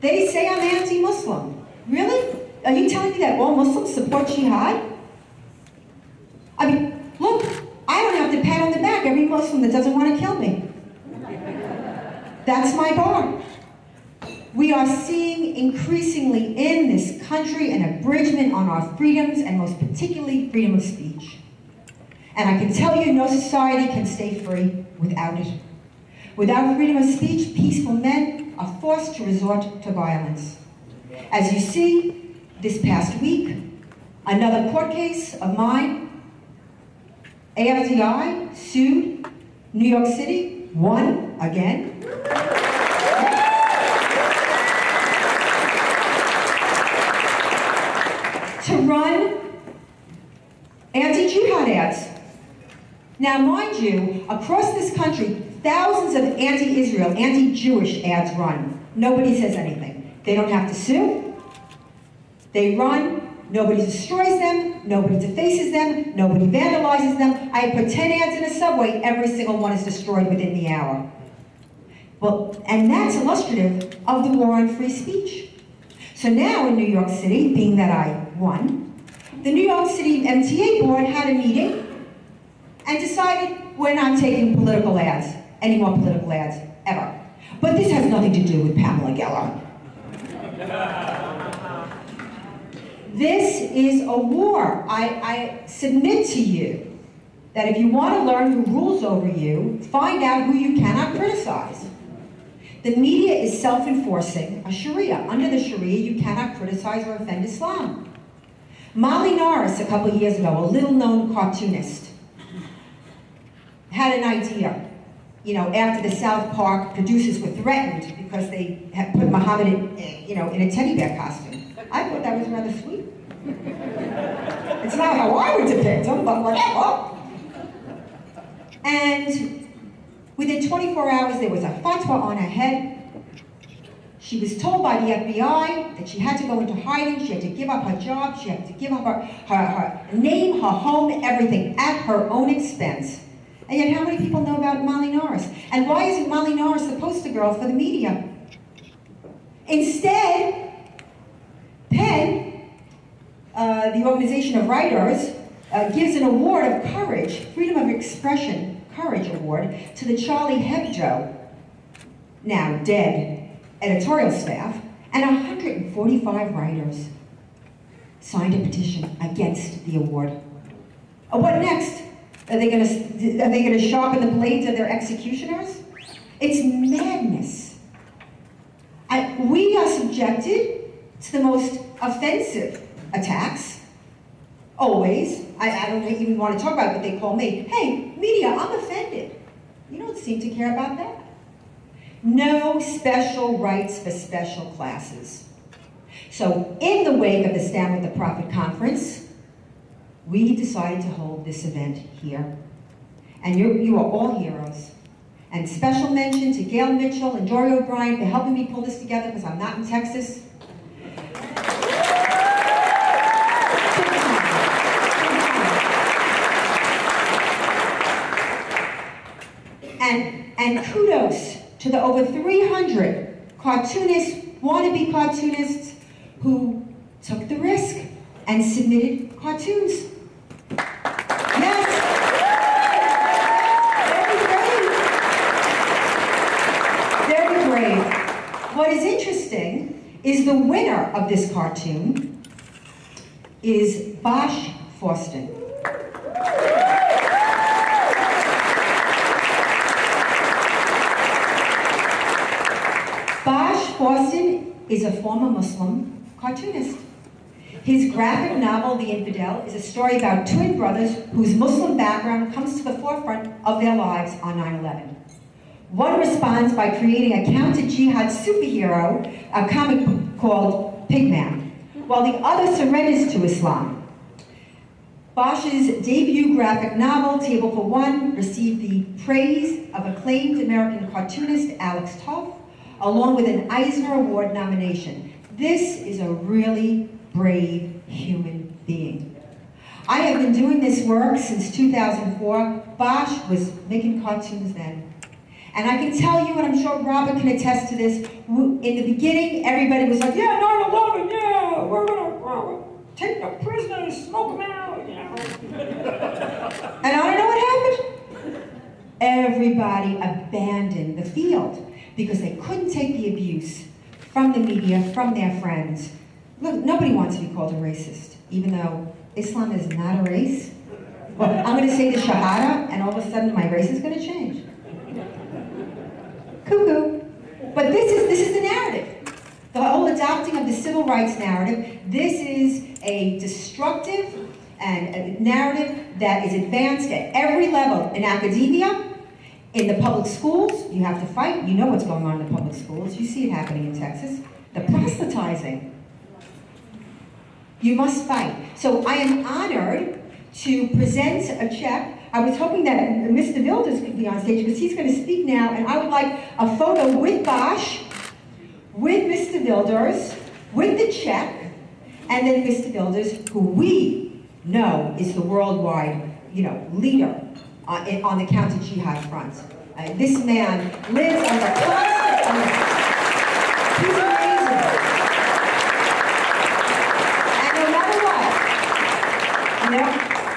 They say I'm anti-Muslim. Really? Are you telling me that all Muslims support jihad? I mean, look, I don't have to pat on the back every Muslim that doesn't want to kill me. That's my bar. We are seeing increasingly in this country an abridgment on our freedoms, and most particularly freedom of speech. And I can tell you, no society can stay free without it. Without freedom of speech, peaceful men are forced to resort to violence. As you see, this past week, another court case of mine, AFDI sued New York City, won again. To run anti-jihad ads. Now, mind you, across this country, thousands of anti-Israel, anti-Jewish ads run. Nobody says anything. They don't have to sue. They run. Nobody destroys them. Nobody defaces them. Nobody vandalizes them. I put 10 ads in a subway. Every single one is destroyed within the hour. Well, and that's illustrative of the war on free speech. So now in New York City, being that I won, the New York City MTA board had a meeting and decided we're not taking political ads, any more political ads, ever. But this has nothing to do with Pamela Geller. This is a war. I submit to you that if you want to learn who rules over you, find out who you cannot criticize. The media is self-enforcing a Sharia. Under the Sharia, you cannot criticize or offend Islam. Molly Norris, a couple of years ago, a little-known cartoonist, had an idea. You know, after the South Park producers were threatened because they had put Muhammad in, you know, in a teddy bear costume. I thought that was rather sweet. It's not how I would depict him, but whatever. And within 24 hours, there was a fatwa on her head. She was told by the FBI that she had to go into hiding, she had to give up her job, she had to give up her name, her home, everything, at her own expense. And yet, how many people know about Molly Norris? And why isn't Molly Norris the poster girl for the media? Instead, PEN, the Organization of Writers, gives an award of courage, Freedom of Expression Courage Award, to the Charlie Hebdo, now dead, editorial staff, and 145 writers signed a petition against the award. What next? Are they going to sharpen the blades of their executioners? It's madness. We are subjected to the most offensive attacks, always. I don't even want to talk about what they call me. Hey, media, I'm offended. You don't seem to care about that. No special rights for special classes. So in the wake of the Stand with the Prophet conference, we decided to hold this event here. And you are all heroes. And special mention to Gail Mitchell and Dory O'Brien for helping me pull this together because I'm not in Texas. And kudos to the over 300 cartoonists, wannabe cartoonists, who took the risk and submitted cartoons. Yes. Very brave. What is interesting is the winner of this cartoon is Jyllands-Posten. Jyllands-Posten is a former Muslim cartoonist. His graphic novel, The Infidel, is a story about twin brothers whose Muslim background comes to the forefront of their lives on 9/11. One responds by creating a counter-jihad superhero, a comic called Pigman, while the other surrenders to Islam. Bosch's debut graphic novel, Table for One, received the praise of acclaimed American cartoonist Alex Toth, along with an Eisner Award nomination. This is a really brave human being. I have been doing this work since 2004. Bosch was making cartoons then. And I can tell you, and I'm sure Robert can attest to this, in the beginning, everybody was like, yeah, 9/11, yeah, we're gonna take the prisoners, smoke them out, you know. And I know what happened. Everybody abandoned the field because they couldn't take the abuse from the media, from their friends. Look, nobody wants to be called a racist, even though Islam is not a race. Well, I'm going to say the Shahada, and all of a sudden my race is going to change. Cuckoo. But this is the narrative. The whole adopting of the civil rights narrative. This is a destructive and a narrative that is advanced at every level in academia, in the public schools. You have to fight. You know what's going on in the public schools. You see it happening in Texas. The proselytizing. You must fight. So I am honored to present a check. I was hoping that Mr. Wilders could be on stage because he's going to speak now, and I would like a photo with Bosch, with Mr. Wilders, with the check, and then Mr. Wilders, who we know is the worldwide, leader on the counter-jihad front. This man lives on the constant. He's amazing. And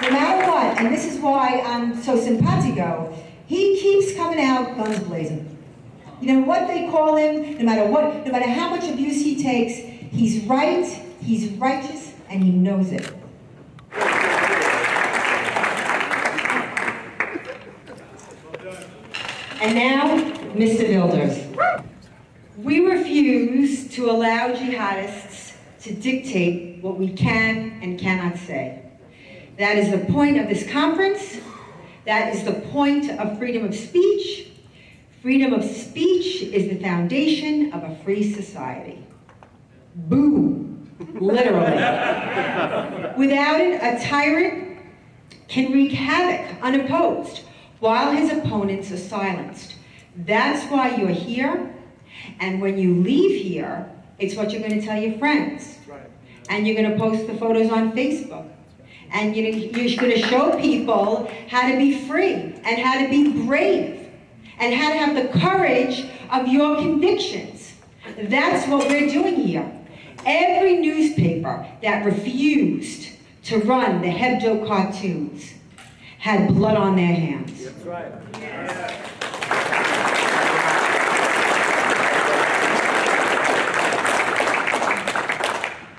no matter what, and this is why I'm so simpatico, he keeps coming out guns blazing. You know what they call him, no matter how much abuse he takes, he's right, he's righteous, and he knows it. And now, Mr. Wilders. We refuse to allow jihadists to dictate what we can and cannot say. That is the point of this conference. That is the point of freedom of speech. Freedom of speech is the foundation of a free society. Boom, literally. Without it, a tyrant can wreak havoc unopposed while his opponents are silenced. That's why you're here, and when you leave here, it's what you're going to tell your friends. And you're going to post the photos on Facebook. And you're going to show people how to be free, and how to be brave, and how to have the courage of your convictions. That's what we're doing here. Every newspaper that refused to run the Hebdo cartoons had blood on their hands. That's right. Yeah.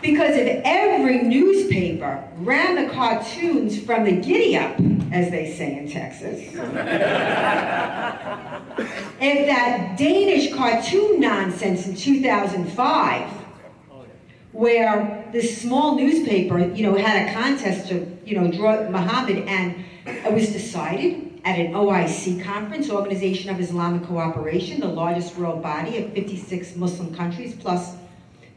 Because if every newspaper ran the cartoons from the giddy-up, as they say in Texas, if that Danish cartoon nonsense in 2005, where this small newspaper, had a contest to, draw Muhammad, and it was decided at an OIC conference, Organization of Islamic Cooperation, the largest world body of 56 Muslim countries, plus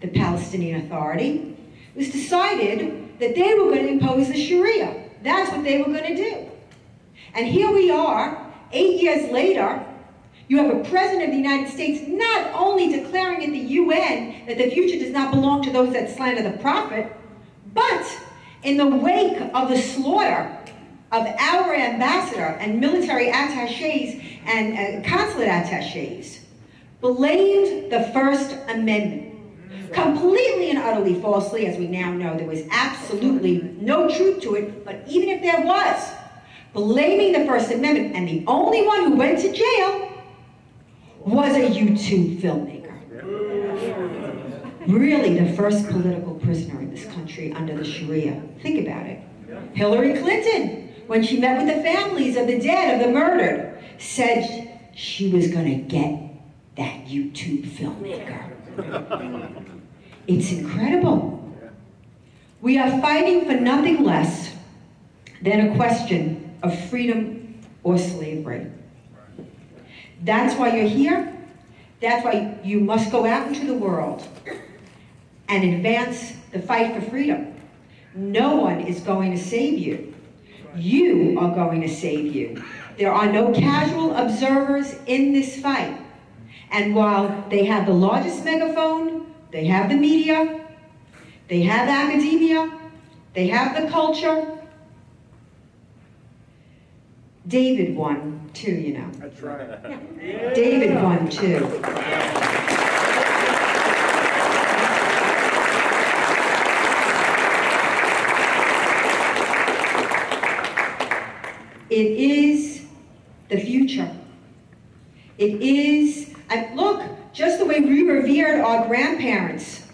the Palestinian Authority. It was decided that they were going to impose the Sharia. That's what they were going to do. And here we are, 8 years later, you have a president of the United States not only declaring in the UN that the future does not belong to those that slander the prophet, but in the wake of the slaughter of our ambassador and military attaches and consulate attaches, blamed the First Amendment. Completely and utterly falsely, as we now know, there was absolutely no truth to it, but even if there was, blaming the First Amendment, and the only one who went to jail was a YouTube filmmaker. Really the first political prisoner in this country under the Sharia. Think about it. Hillary Clinton, when she met with the families of the dead, of the murdered, said she was going to get that YouTube filmmaker. It's incredible. We are fighting for nothing less than a question of freedom or slavery. That's why you're here. That's why you must go out into the world and advance the fight for freedom. No one is going to save you. You are going to save you. There are no casual observers in this fight. And while they have the largest megaphone, they have the media, they have academia, they have the culture, David won too, you know. That's right. Yeah. David won too. It is the future. It is, and look, just the way we revered our grandparents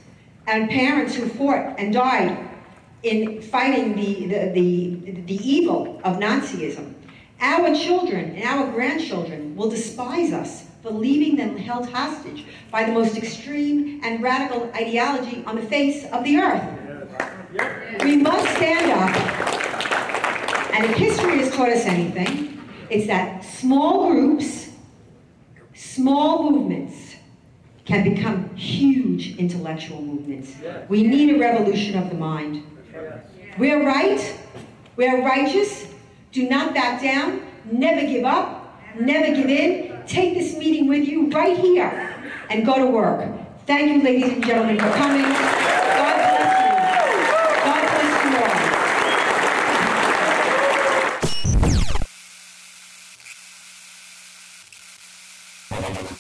and parents who fought and died in fighting the evil of Nazism. Our children and our grandchildren will despise us for leaving them held hostage by the most extreme and radical ideology on the face of the earth. We must stand up, and if history has taught us anything, it's that small groups, small movements can become huge intellectual movements. We need a revolution of the mind. We're right, we're righteous, do not back down, never give up, never give in. Take this meeting with you right here and go to work. Thank you, ladies and gentlemen, for coming. God bless you. God bless you all.